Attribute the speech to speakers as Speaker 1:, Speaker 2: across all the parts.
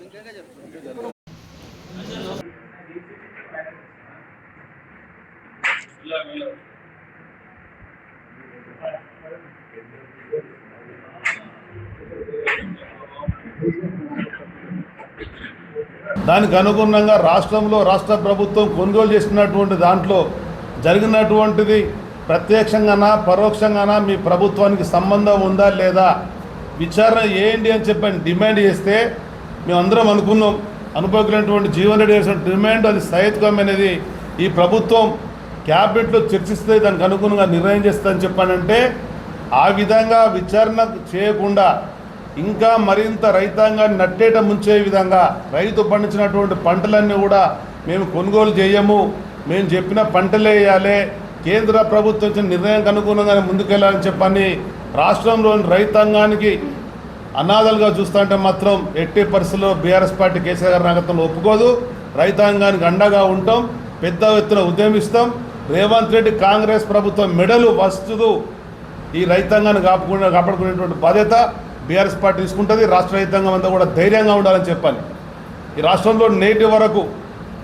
Speaker 1: దానికి అనుగుణంగా రాష్ట్ర ప్రభుత్వం కొనుగోలు చేసినటువంటి దాంట్లో జరిగినటువంటిది ప్రత్యక్షంగానా పరోక్షంగానా మీ ప్రభుత్వానికి సంబంధం ఉందా లేదా విచారణ చేయండి అని చెప్పని డిమాండ్ చేస్తే మేమందరం అనుకున్నాం. అనుభవించినటువంటి జీవన్ రెడ్డి చేసిన డిమాండ్ అది సహేతుకమైనది. ఈ ప్రభుత్వం క్యాబినెట్లో చర్చిస్తే దానికి అనుగుణంగా నిర్ణయం చేస్తుందని చెప్పానంటే ఆ విధంగా విచారణ చేయకుండా ఇంకా మరింత రైతాంగాన్ని నట్టేట ముంచే విధంగా రైతు పండించినటువంటి పంటలన్నీ కూడా మేము కొనుగోలు చేయము, మేము చెప్పిన పంటలే వేయాలి, కేంద్ర ప్రభుత్వం ఇచ్చిన నిర్ణయానికి అనుగుణంగానే ముందుకెళ్లాలని చెప్పని రాష్ట్రంలోని రైతాంగానికి అనాథలుగా చూస్తుంటే మాత్రం ఎట్టి పరిస్థితుల్లో బీఆర్ఎస్ పార్టీ కేసీఆర్ గారి నాయకత్వంలో ఒప్పుకోదు. రైతాంగానికి అండగా ఉంటాం, పెద్ద ఎత్తున ఉద్యమిస్తాం. రేవంత్ రెడ్డి కాంగ్రెస్ ప్రభుత్వం మెడలు వస్తుదు ఈ రైతాంగాన్ని కాపాడుకునేటువంటి బాధ్యత బీఆర్ఎస్ పార్టీ తీసుకుంటుంది. రాష్ట్ర రైతాంగం అంతా కూడా ధైర్యంగా ఉండాలని చెప్పాలి. ఈ రాష్ట్రంలో నేటి వరకు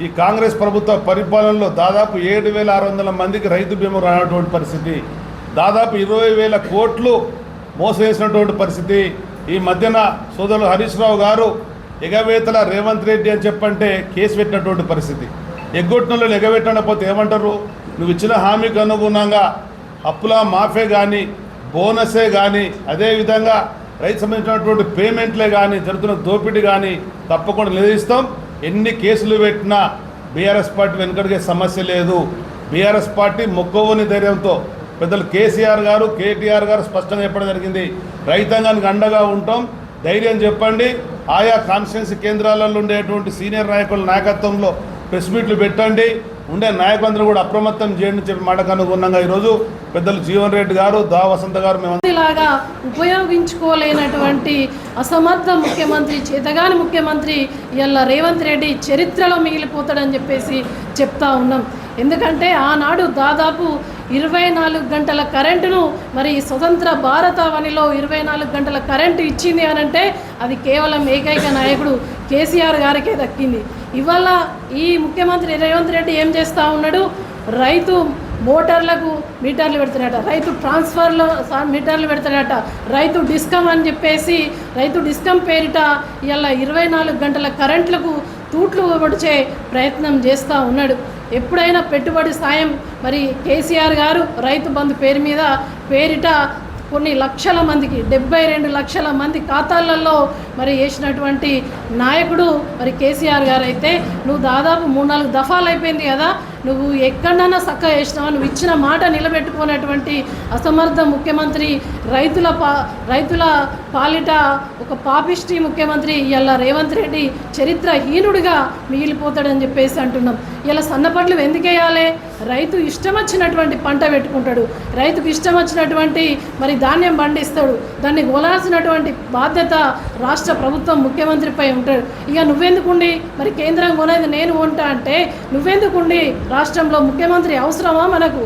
Speaker 1: ఈ కాంగ్రెస్ ప్రభుత్వ పరిపాలనలో దాదాపు 7,600 మందికి రైతు బీమా రానటువంటి పరిస్థితి, దాదాపు 20,000 కోట్లు మోసం చేసినటువంటి పరిస్థితి. ఈ మధ్యన సోదరులు హరీష్ రావు గారు ఎగవేతల రేవంత్ రెడ్డి అని చెప్పంటే కేసు పెట్టినటువంటి పరిస్థితి. ఎగ్గొట్టినలో ఎగబెట్టకపోతే ఏమంటారు? నువ్వు ఇచ్చిన హామీకి అనుగుణంగా అప్పుల మాఫే కానీ బోనసే కానీ అదేవిధంగా రైతు సంబంధించినటువంటి పేమెంట్లే కానీ జరుగుతున్న దోపిడీ కానీ తప్పకుండా నిలదీస్తాం. ఎన్ని కేసులు పెట్టినా బీఆర్ఎస్ పార్టీ వెనుకడిగే సమస్య లేదు. బీఆర్ఎస్ పార్టీ మొక్కవోని ధైర్యంతో పెద్దలు కేసీఆర్ గారు కేటీఆర్ గారు స్పష్టంగా చెప్పడం జరిగింది. రైతాంగానికి అండగా ఉంటాం, ధైర్యం చెప్పండి. ఆయా కాన్స్టిట్యున్సీ కేంద్రాలలో ఉండేటువంటి సీనియర్ నాయకుల నాయకత్వంలో ప్రెస్ మీట్లు పెట్టండి, ఉండే నాయకులందరూ కూడా అప్రమత్తం చేయండి చెప్పి మాటకు అనుగుణంగా ఈరోజు పెద్దలు జీవన్ రెడ్డి గారు దా వసంత గారు
Speaker 2: మేములాగా ఉపయోగించుకోలేనటువంటి అసమర్థ ముఖ్యమంత్రి, చేతగాని ముఖ్యమంత్రి ఇలా రేవంత్ రెడ్డి చరిత్రలో మిగిలిపోతాడని చెప్పేసి చెప్తా ఉన్నాం. ఎందుకంటే ఆనాడు దాదాపు 24 గంటల కరెంటును మరి స్వతంత్ర భారతావనిలో 24 గంటల కరెంటు ఇచ్చింది అనంటే అది కేవలం ఏకైక నాయకుడు కేసీఆర్ గారికే దక్కింది. ఇవాళ ఈ ముఖ్యమంత్రి రేవంత్ రెడ్డి ఏం చేస్తూ ఉన్నాడు? రైతు మోటార్లకు మీటర్లు పెడుతున్నాడట, రైతు ట్రాన్స్ఫర్లో మీటర్లు పెడతాడట, రైతు డిస్కమ్ అని చెప్పేసి రైతు డిస్కమ్ పేరిట ఇలా 24 గంటల కరెంట్లకు తూట్లు పొడిచే ప్రయత్నం చేస్తూ ఉన్నాడు. ఎప్పుడైనా పెట్టుబడి సాయం మరి కేసీఆర్ గారు రైతు బంధు పేరిట కొన్ని లక్షల మందికి 72 లక్షల మంది ఖాతాలలో మరి వేసినటువంటి నాయకుడు మరి కేసీఆర్ గారు అయితే నువ్వు దాదాపు 3-4 దఫాలు అయిపోయింది కదా, నువ్వు ఎక్కడన్నా చక్కగా వేసినావా? నువ్వు ఇచ్చిన మాట నిలబెట్టుకునేటువంటి అసమర్థ ముఖ్యమంత్రి, రైతుల పాలిట ఒక పాపిష్టి ముఖ్యమంత్రి ఇలా రేవంత్ రెడ్డి చరిత్రహీనుడిగా మిగిలిపోతాడని చెప్పేసి అంటున్నాం. ఇలా సన్నపట్లు ఎందుకు వేయాలి? రైతు ఇష్టం వచ్చినటువంటి పంట పెట్టుకుంటాడు, రైతుకు ఇష్టం వచ్చినటువంటి మరి ధాన్యం పండిస్తాడు, దాన్ని కొనాల్సినటువంటి బాధ్యత రాష్ట్ర ప్రభుత్వం ముఖ్యమంత్రిపై ఉంటాడు. ఇక నువ్వెందుకుండి మరి కేంద్రం కొనేది నేను కొంటా అంటే నువ్వెందుకుండి? రాష్ట్రంలో ముఖ్యమంత్రి అవసరమా మనకు?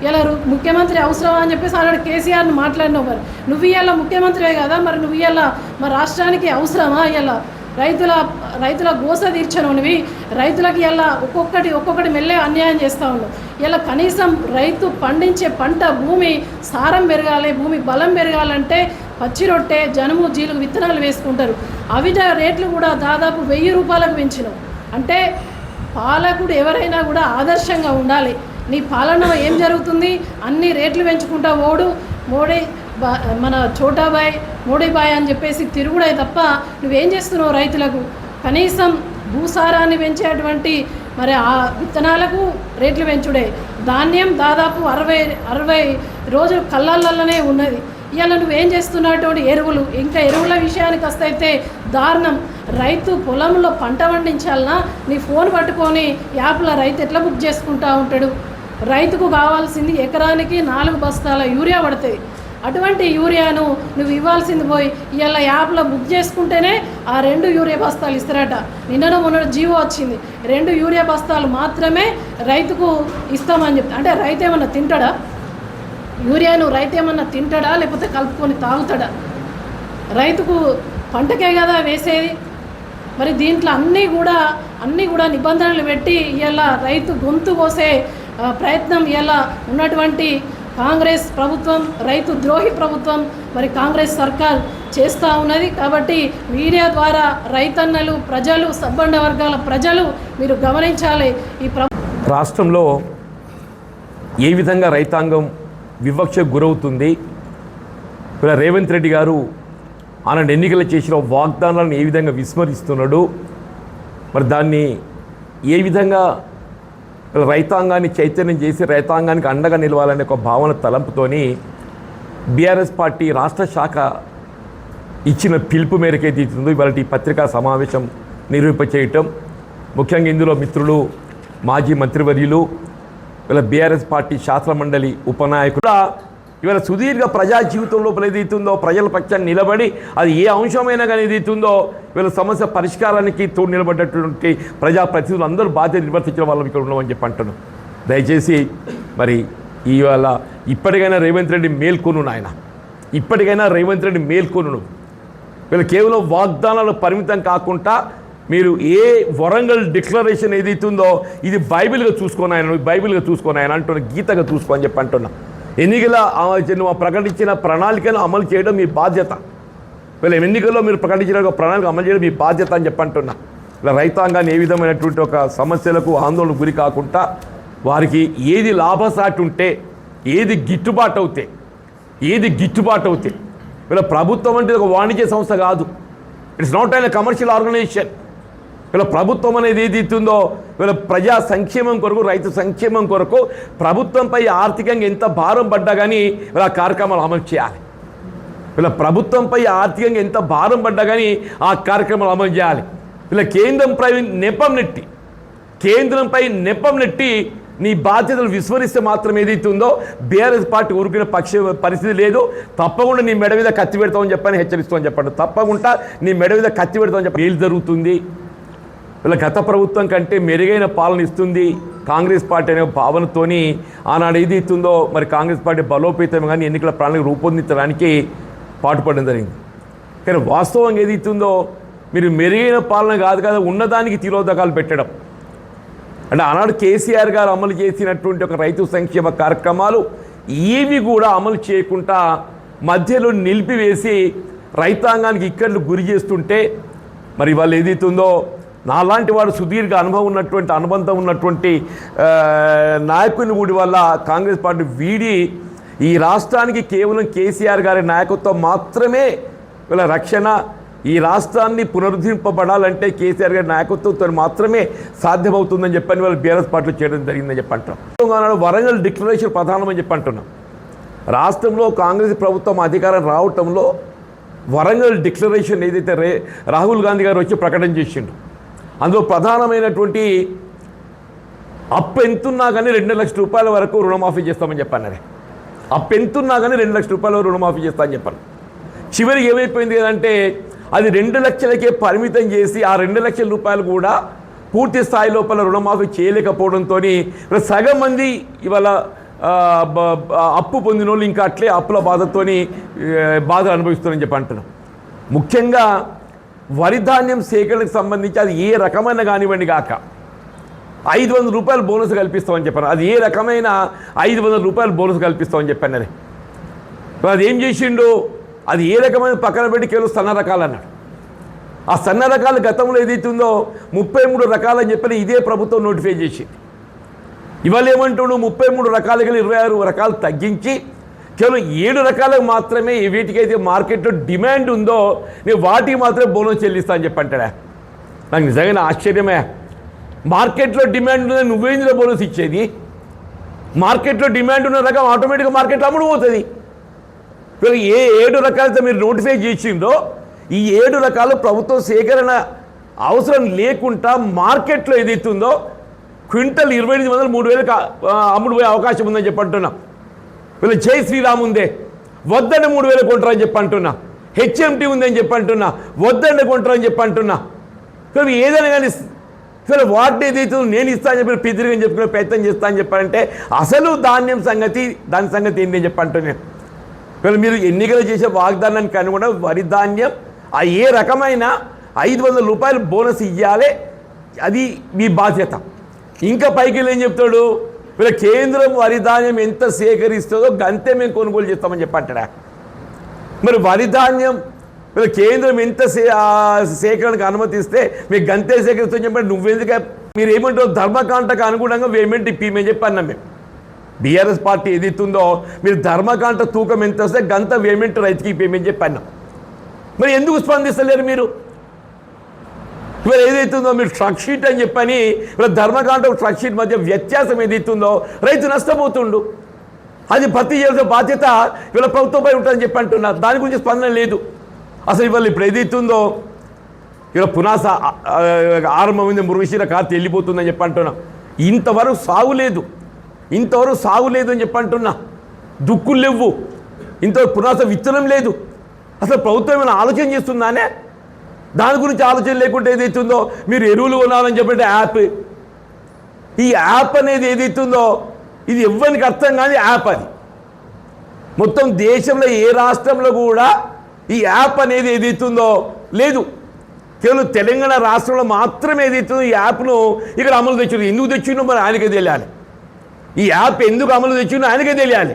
Speaker 2: ఇలా ముఖ్యమంత్రి అవసరమా అని చెప్పేసి ఆనాడు కేసీఆర్ని మాట్లాడినావు. మరి నువ్వు ఇవాళ ముఖ్యమంత్రివే కదా, మరి నువ్వు ఇవాళ మరి రాష్ట్రానికి అవసరమా? ఇలా రైతుల గోస తీర్చనునివి రైతులకి ఇలా ఒక్కొక్కటి మెల్లే అన్యాయం చేస్తూ ఉన్నావు. ఇలా కనీసం రైతు పండించే పంట భూమి సారం పెరగాలి, భూమి బలం పెరగాలంటే పచ్చి రొట్టె, జనుము, జీలుగు విత్తనాలు వేసుకుంటారు. అవి రేట్లు కూడా దాదాపు 1000 రూపాయలకు పెంచినావు. అంటే పాలకుడు ఎవరైనా కూడా ఆదర్శంగా ఉండాలి. నీ పాలన ఏం జరుగుతుంది? అన్ని రేట్లు పెంచుకుంటా మోడీ మన చోటాబాయ్ మోడీబాయ్ అని చెప్పేసి తిరుగుడే తప్ప నువ్వేం చేస్తున్నావు? రైతులకు కనీసం భూసారాన్ని పెంచేటువంటి మరి ఆ విత్తనాలకు రేట్లు పెంచుడే, ధాన్యం దాదాపు 60 రోజులు కళ్ళల్లోనే ఉన్నది. ఇవాళ నువ్వేం చేస్తున్నటువంటి ఎరువులు, ఇంకా ఎరువుల విషయానికి వస్తైతే దారుణం. రైతు పొలంలో పంట పండించాలన్నా నీ ఫోన్ పట్టుకొని యాప్లో రైతు ఎట్లా బుక్ చేసుకుంటూ ఉంటాడు? రైతుకు కావాల్సింది ఎకరానికి 4 బస్తాల యూరియా పడుతుంది. అటువంటి యూరియాను నువ్వు ఇవ్వాల్సింది పోయి ఇలా యాప్లో బుక్ చేసుకుంటేనే ఆ 2 యూరియా బస్తాలు ఇస్తారట. మొన్న జీవో వచ్చింది, 2 యూరియా బస్తాలు మాత్రమే రైతుకు ఇస్తామని చెప్తా. అంటే రైతు ఏమన్నా తింటాడా? యూరియాను రైతు ఏమన్నా తింటాడా లేకపోతే కలుపుకొని తాగుతాడా? రైతుకు పంటకే కదా వేసేది. మరి దీంట్లో అన్నీ కూడా నిబంధనలు పెట్టి ఇలా రైతు గొంతు కోసే ప్రయత్నం ఇలా ఉన్నటువంటి కాంగ్రెస్ ప్రభుత్వం, రైతు ద్రోహి ప్రభుత్వం, మరి కాంగ్రెస్ సర్కార్ చేస్తూ ఉన్నది. కాబట్టి మీడియా ద్వారా రైతన్నలు, ప్రజలు, సబ్బండ వర్గాల ప్రజలు మీరు గమనించాలి. ఈ
Speaker 3: రాష్ట్రంలో ఏ విధంగా రైతాంగం వివక్షకు గురవుతుంది, ఇలా రేవంత్ రెడ్డి గారు ఆనాడు ఎన్నికలు చేసిన వాగ్దానాలను ఏ విధంగా విస్మరిస్తున్నాడు, మరి దాన్ని ఏ విధంగా రైతాంగాన్ని చైతన్యం చేసి రైతాంగానికి అండగా నిలవాలనే ఒక భావన తలంపుతోని బీఆర్ఎస్ పార్టీ రాష్ట్ర శాఖ ఇచ్చిన పిలుపు మేరకు ఏది ఇస్తుందో ఇవాళ ఈ పత్రికా సమావేశం నిర్వహింపచేయటం, ముఖ్యంగా ఇందులో మిత్రులు, మాజీ మంత్రివర్యులు, ఇలా బీఆర్ఎస్ పార్టీ శాసన మండలి ఉపనాయకుడు ఇవాళ సుదీర్ఘ ప్రజా జీవితంలో ఏదైతుందో ప్రజల పక్షాన్ని నిలబడి అది ఏ అంశమైనా కానీ ఏదైతుందో వీళ్ళ సమస్య పరిష్కారానికి తోడు నిలబడ్డటువంటి ప్రజాప్రతినిధులు అందరూ బాధ్యత నిర్వర్తించిన వాళ్ళం ఇక్కడ ఉన్నామని చెప్పి అంటున్నాం. దయచేసి మరి ఇవాళ ఇప్పటికైనా రేవంత్ రెడ్డి మేల్కొను, నాయన ఇప్పటికైనా రేవంత్ రెడ్డి మేల్కొను. వీళ్ళు కేవలం వాగ్దానాలు పరిమితం కాకుండా మీరు ఏ వరంగల్ డిక్లరేషన్ ఏదైతుందో ఇది బైబిల్గా చూసుకొని ఆయన అంటున్న గీతగా చూసుకోని చెప్పి అంటున్నా. ఎన్నికల ప్రకటించిన ప్రణాళికను అమలు చేయడం మీ బాధ్యత. వీళ్ళ ఎన్నికల్లో మీరు ప్రకటించిన ప్రణాళిక అమలు చేయడం మీ బాధ్యత అని చెప్పి అంటున్నా. ఇలా రైతాంగాన్ని ఏ విధమైనటువంటి ఒక సమస్యలకు ఆందోళనకు గురి కాకుండా వారికి ఏది లాభసాటి ఉంటే, ఏది గిట్టుబాటు అవుతే వీళ్ళ ప్రభుత్వం అంటే ఒక వాణిజ్య సంస్థ కాదు. ఇట్స్ నాట్ అయిన కమర్షియల్ ఆర్గనైజేషన్. వీళ్ళ ప్రభుత్వం అనేది ఏది ఇస్తుందో వీళ్ళ ప్రజా సంక్షేమం కొరకు, రైతు సంక్షేమం కొరకు ప్రభుత్వంపై ఆర్థికంగా ఎంత భారం పడ్డా కానీ వీళ్ళ కార్యక్రమాలు అమలు చేయాలి. వీళ్ళ ప్రభుత్వంపై ఆర్థికంగా ఎంత భారం పడ్డా కానీ ఆ కార్యక్రమాలు అమలు చేయాలి. వీళ్ళ కేంద్రంపై నెపం నెట్టి నీ బాధ్యతలు విస్మరిస్తే మాత్రం ఏదైతుందో బీఆర్ఎస్ పార్టీ ఊరుకునే పరిస్థితి లేదు. తప్పకుండా నీ మెడ మీద కత్తి పెడతామని చెప్పని హెచ్చరిస్తామని చెప్పండి. తప్పకుండా నీ మెడ మీద కత్తి పెడతామని చెప్పి ఏం జరుగుతుంది. వీళ్ళ గత ప్రభుత్వం కంటే మెరుగైన పాలన ఇస్తుంది కాంగ్రెస్ పార్టీ అనే భావనతోని ఆనాడు ఏది ఇస్తుందో మరి కాంగ్రెస్ పార్టీ బలోపేతం కానీ ఎన్నికల ప్రణాళిక రూపొందించడానికి పాటుపడడం జరిగింది. కానీ వాస్తవంగా ఏది ఇస్తుందో మీరు మెరుగైన పాలన కాదు కదా, ఉన్నదానికి తిలోదకాలు పెట్టడం. అంటే ఆనాడు కేసీఆర్ గారు అమలు చేసినటువంటి ఒక రైతు సంక్షేమ కార్యక్రమాలు ఏవి కూడా అమలు చేయకుండా మధ్యలో నిలిపివేసి రైతాంగానికి ఇక్కట్లు గురి చేస్తుంటే మరి వాళ్ళు ఏదైతుందో నాలాంటి వాడు సుదీర్ఘ అనుబంధం ఉన్నటువంటి నాయకుని గుడి వల్ల కాంగ్రెస్ పార్టీ వీడి ఈ రాష్ట్రానికి కేవలం కేసీఆర్ గారి నాయకత్వం మాత్రమే వీళ్ళ రక్షణ. ఈ రాష్ట్రాన్ని పునరుద్ధరింపబడాలంటే కేసీఆర్ గారి నాయకత్వంతో మాత్రమే సాధ్యమవుతుందని చెప్పని వాళ్ళు బీఆర్ఎస్ పార్టీలో చేయడం జరిగిందని చెప్పి అంటున్నాం. వరంగల్ డిక్లరేషన్ ప్రధానమని చెప్పి అంటున్నాం. రాష్ట్రంలో కాంగ్రెస్ ప్రభుత్వం అధికారం రావటంలో వరంగల్ డిక్లరేషన్ ఏదైతే రాహుల్ గాంధీ గారు వచ్చి ప్రకటన చేసిండు, అందులో ప్రధానమైనటువంటి అప్పు ఎంతున్నా కానీ 2 లక్షల రూపాయల వరకు రుణమాఫీ చేస్తామని చెప్పాను. అప్పు ఎంతున్నా కానీ 2 లక్షల రూపాయల వరకు రుణమాఫీ చేస్తామని చెప్పాను. చివరికి ఏమైపోయింది కదంటే అది 2 లక్షలకే పరిమితం చేసి ఆ 2 లక్షల రూపాయలు కూడా పూర్తి స్థాయి లోపల రుణమాఫీ చేయలేకపోవడంతో సగం మంది ఇవాళ అప్పు పొందిన వాళ్ళు ఇంకా అట్లే అప్పుల బాధలు అనుభవిస్తున్నారని చెప్పి అంటున్నాం. ముఖ్యంగా వరి ధాన్యం సేకరణకు సంబంధించి అది ఏ రకమైన కానివ్వండి కాక 500 రూపాయలు బోనస్ కల్పిస్తామని చెప్పాను. అది ఏ రకమైన 500 రూపాయలు బోనస్ కల్పిస్తామని చెప్పాను. అది ఏం చేసిండు, అది ఏ రకమైన పక్కన పెట్టి కేవలం సన్న రకాలు అన్నాడు. ఆ సన్న రకాలు గతంలో ఏదైతుందో 33 రకాలని చెప్పని ఇదే ప్రభుత్వం నోటిఫై చేసింది. ఇవాళ ఏమంటుండు 33 రకాలకి 26 రకాలు తగ్గించి కేవలం 7 రకాలకు మాత్రమే వీటికైతే మార్కెట్లో డిమాండ్ ఉందో నేను వాటికి మాత్రమే బోనస్ చెల్లిస్తా అని చెప్పి అంటాడా. నాకు నిజంగా ఆశ్చర్యమే. మార్కెట్లో డిమాండ్ ఉందని నువ్వేందులో బోనస్ ఇచ్చేది? మార్కెట్లో డిమాండ్ ఉన్న రకం ఆటోమేటిక్గా మార్కెట్లో అమ్ముడు పోతుంది. ఏ 7 రకాలతో మీరు నోటిఫై చేసిందో ఈ 7 రకాలు ప్రభుత్వం సేకరణ అవసరం లేకుండా మార్కెట్లో ఏదైతుందో క్వింటల్ 2800 3000 అమ్ముడు పోయే అవకాశం ఉందని చెప్పి అంటున్నా. వీళ్ళు జై శ్రీరామ్ ఉందే వద్దండి 3000 కొంటారని చెప్పి అంటున్నా. హెచ్ఎంటీ ఉందని చెప్పి అంటున్నా, వద్దండి కొంటారని చెప్పి అంటున్నా. కానీ ఏదైనా కానీ సరే వాటిని ఏదైతుందో నేను ఇస్తా అని చెప్పి పిదిరిగని చెప్పుకునే ప్రయత్నం చేస్తా అని చెప్పారంటే అసలు దాని సంగతి ఏంటి అని చెప్పి అంటున్నాను. కానీ మీరు ఎన్నికలు చేసే వాగ్దానానికి అనుగుణంగా వరి ధాన్యం ఏ రకమైన 500 రూపాయలు బోనస్ ఇవ్వాలి, అది మీ బాధ్యత. ఇంకా పైకి ఏం చెప్తాడు, వీళ్ళ కేంద్రం వరి ధాన్యం ఎంత సేకరిస్తుందో గంతే మేము కొనుగోలు చేస్తామని చెప్పంటాడా? మరి వరి ధాన్యం వీళ్ళ కేంద్రం ఎంత సేకరణకు అనుమతిస్తే మీకు గంతే సేకరిస్తామని చెప్పండి. నువ్వెందుకు మీరు ఏమంటారు, ధర్మకాంటకు అనుగుణంగా పేమెంట్ ఇప్పిమని చెప్పి అన్నాం మేము. బీఆర్ఎస్ పార్టీ ఏదైతుందో మీరు ధర్మకాంట తూకం ఎంత వస్తే గంత పేమెంట్ రైతుకి పేమెంట్ చెప్పి అన్నాం. మరి ఎందుకు స్పందిస్తలేరు మీరు? ఇవాళ ఏదైతుందో మీరు ట్రక్ షీట్ అని చెప్పని ఇవాళ ధర్మకాంట ట్రక్ షీట్ మధ్య వ్యత్యాసం ఏదైతుందో రైతు నష్టపోతుండు. అది భర్తీ చేయాల్సిన బాధ్యత ఇవాళ ప్రభుత్వంపై ఉంటుందని చెప్పి అంటున్నారు. దాని గురించి స్పందన లేదు అసలు. ఇవాళ ఇప్పుడు ఏదైతుందో ఇవాళ పునాస ఆరంభమైంది, మురుగశీల కార్తీ వెళ్ళిపోతుందని చెప్పి అంటున్నాం. ఇంతవరకు సాగు లేదు అని చెప్పి అంటున్నా. దుక్కులు లేవు, ఇంతవరకు పునాస విత్తనం లేదు. అసలు ప్రభుత్వం ఏమైనా ఆలోచన చేస్తుందానే? దాని గురించి ఆలోచన లేకుంటే ఏదైతుందో మీరు ఎరువులు కొనాలని చెప్పంటే యాప్, ఈ యాప్ అనేది ఏదైతుందో ఇది ఎవ్వరికి అర్థం కాని యాప్. అది మొత్తం దేశంలో ఏ రాష్ట్రంలో కూడా ఈ యాప్ అనేది ఏదైతుందో లేదు. కేవలం తెలంగాణ రాష్ట్రంలో మాత్రమే ఏదైతుందో ఈ యాప్ను ఇక్కడ అమలు తెచ్చిండు. ఎందుకు తెచ్చిండో మరి ఆయనకే తెలియాలి. ఈ యాప్ ఎందుకు అమలు తెచ్చిండో ఆయనకే తెలియాలి.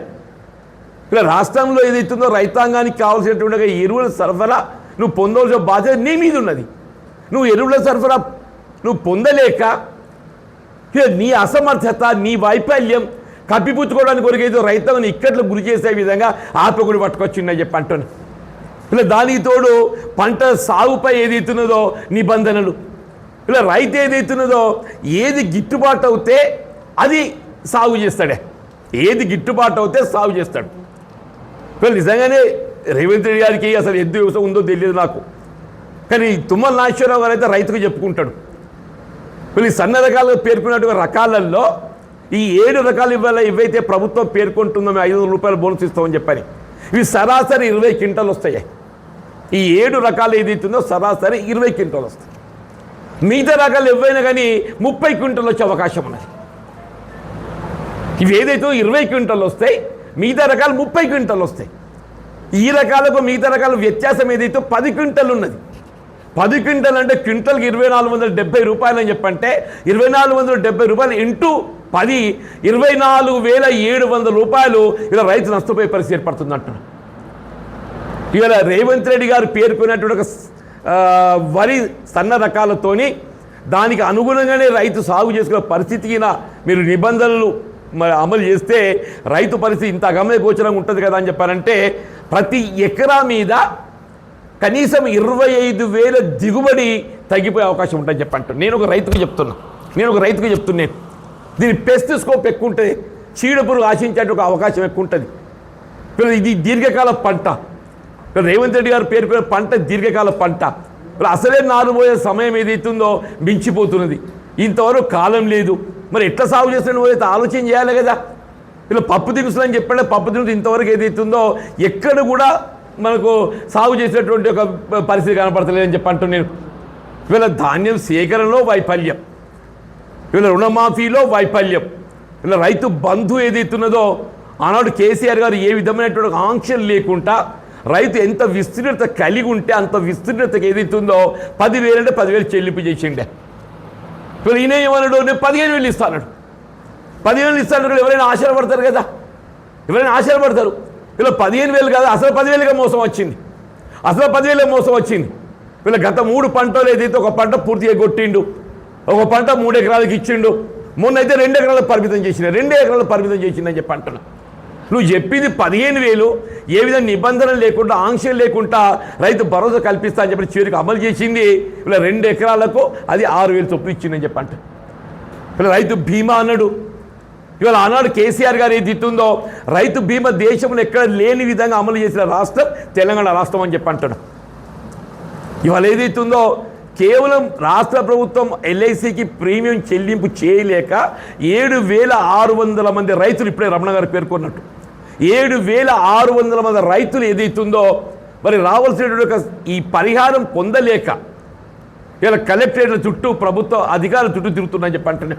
Speaker 3: ఇలా రాష్ట్రంలో ఏదైతుందో రైతాంగానికి కావాల్సినటువంటి ఎరువుల సరఫరా నువ్వు పొందవలసిన బాధ్యత నీ మీద ఉన్నది. నువ్వు ఎరువుల సరఫరా నువ్వు పొందలేక నీ అసమర్థత, నీ వైఫల్యం కప్పిపుచ్చుకోవడానికి కొరికేదో రైతాంగాన్ని ఇక్కట్లో గురి చేసే విధంగా ఆపకుడు పట్టుకొచ్చిందని చెప్పి అంటున్నాను. ఇలా దానికి తోడు పంట సాగుపై ఏదైతున్నదో నిబంధనలు, ఇలా రైతు ఏదైతున్నదో ఏది గిట్టుబాటు అవుతే అది సాగు చేస్తాడే, ఏది గిట్టుబాటు అవుతే సాగు చేస్తాడు. వీళ్ళు నిజంగానే రేవంత్ రెడ్డి గారికి అసలు ఎద్దు వ్యవసాయం ఉందో తెలియదు నాకు, కానీ తుమ్మల నాగేశ్వరరావు గారు అయితే రైతుకు చెప్పుకుంటాడు. వీళ్ళు సన్న రకాలుగా పేర్కొన్నటువంటి రకాలలో ఈ 7 రకాలు ఇవాళ ఇవైతే ప్రభుత్వం పేర్కొంటుందో మేము 500 రూపాయలు బోనస్ ఇస్తామని చెప్పని, ఇవి సరాసరి 20 క్వింటాలు వస్తాయి. ఈ 7 రకాలు ఏదైతుందో సరాసరి 20 క్వింటాలు వస్తాయి. మిగతా రకాలు ఎవరైనా కానీ 30 క్వింటాలు వచ్చే అవకాశం ఉన్నది. ఇవి ఏదైతే 20 క్వింటాలు వస్తాయి, మిగతా రకాలు 30 క్వింటాలు వస్తాయి. ఈ రకాలకు మిగతా రకాల వ్యత్యాసం ఏదైతే 10 క్వింటాలు ఉన్నది. 10 క్వింటాలు అంటే క్వింటల్కి 2470 రూపాయలు అని చెప్పంటే 2470 రూపాయలు ఇంటూ 10 24,700 రూపాయలు ఇలా రైతు నష్టపోయే పరిస్థితి ఏర్పడుతుంది అంటున్నారు. ఇవాళ రేవంత్ రెడ్డి గారు పేర్కొన్నటువంటి ఒక వరి సన్న రకాలతోని దానికి అనుగుణంగానే రైతు సాగు చేసుకునే పరిస్థితికి మీరు నిబంధనలు అమలు చేస్తే రైతు పరిస్థితి ఇంత అగమ్య గోచరంగా ఉంటుంది కదా అని చెప్పారంటే, ప్రతి ఎకరా మీద కనీసం 25,000 దిగుబడి తగ్గిపోయే అవకాశం ఉంటుందని చెప్పంట. నేను ఒక రైతుకు చెప్తున్నాను దీని పెస్ట్ స్కోప్ ఎక్కువ ఉంటుంది, చీడపురుగు ఆశించే ఒక అవకాశం ఎక్కువ ఉంటుంది. ఇది దీర్ఘకాల పంట. రేవంత్ రెడ్డి గారు పేర్కొన్న పంట దీర్ఘకాల పంట. అసలే నాలుబోయే సమయం ఏదైతుందో మించిపోతున్నది. ఇంతవరకు కాలం లేదు. మరి ఎట్లా సాగు చేస్తున్న అయితే ఆలోచన చేయాలి కదా. ఇలా పప్పు దినుసులు అని చెప్పండి, పప్పు దినుసులు ఇంతవరకు ఏదైతుందో ఎక్కడ కూడా మనకు సాగు చేసేటువంటి ఒక పరిస్థితి కనపడతలేదని చెప్పి అంటున్నాను. ఇవాళ ధాన్యం సేకరణలో వైఫల్యం, ఇవాళ రుణమాఫీలో వైఫల్యం, ఇలా రైతు బంధు ఏదైతున్నదో ఆనాడు కేసీఆర్ గారు ఏ విధమైనటువంటి ఆంక్షలు లేకుండా రైతు ఎంత విస్తీర్ణత కలిగి ఉంటే అంత విస్తీర్ణతకు ఏదైతుందో 10,000 అంటే 10,000 చెల్లింపు చేసిండే. ఇప్పుడు ఈయన ఏమన్నాడు, నేను 15,000 ఇస్తాను, 15,000 ఇస్తాను. ఎవరైనా ఆశపడతారు కదా, ఇలా 15,000 కాదు అసలు 10,000గా మోసం వచ్చింది. వీళ్ళ గత 3 పంటలు ఏదైతే ఒక పంట పూర్తిగా కొట్టిండు, ఒక పంట 3 ఎకరాలకు ఇచ్చిండు, మొన్న అయితే 2 ఎకరాలకు పరిమితం చేసిండు, 2 ఎకరాలకు పరిమితం చేసిందని చెప్పి అంటున్నా. నువ్వు చెప్పింది 15,000 ఏ విధంగా నిబంధనలు లేకుండా ఆంక్షలు లేకుండా రైతు భరోసా కల్పిస్తా అని చెప్పి చివరికి అమలు చేసింది. ఇలా 2 ఎకరాలకు అది 6,000 చొప్పులు ఇచ్చిందని చెప్పంట. ఇలా రైతు బీమా అన్నాడు. ఇవాళ ఆనాడు కేసీఆర్ గారు ఏది ఇస్తుందో రైతు బీమా దేశంలో ఎక్కడ లేని విధంగా అమలు చేసిన రాష్ట్రం తెలంగాణ రాష్ట్రం అని చెప్పి అంటాడు. ఇవాళ ఏదైతుందో కేవలం రాష్ట్ర ప్రభుత్వం ఎల్ఐసికి ప్రీమియం చెల్లింపు చేయలేక 7,600 మంది రైతులు, ఇప్పుడే రమణ గారు పేర్కొన్నట్టు 7,600 మంది రైతులు ఏదైతుందో మరి రావాల్సినటువంటి ఈ పరిహారం పొందలేక ఇలా కలెక్టరేట్ల చుట్టూ ప్రభుత్వ అధికారుల చుట్టూ తిరుగుతున్నాయని చెప్పి అంటున్నాయి.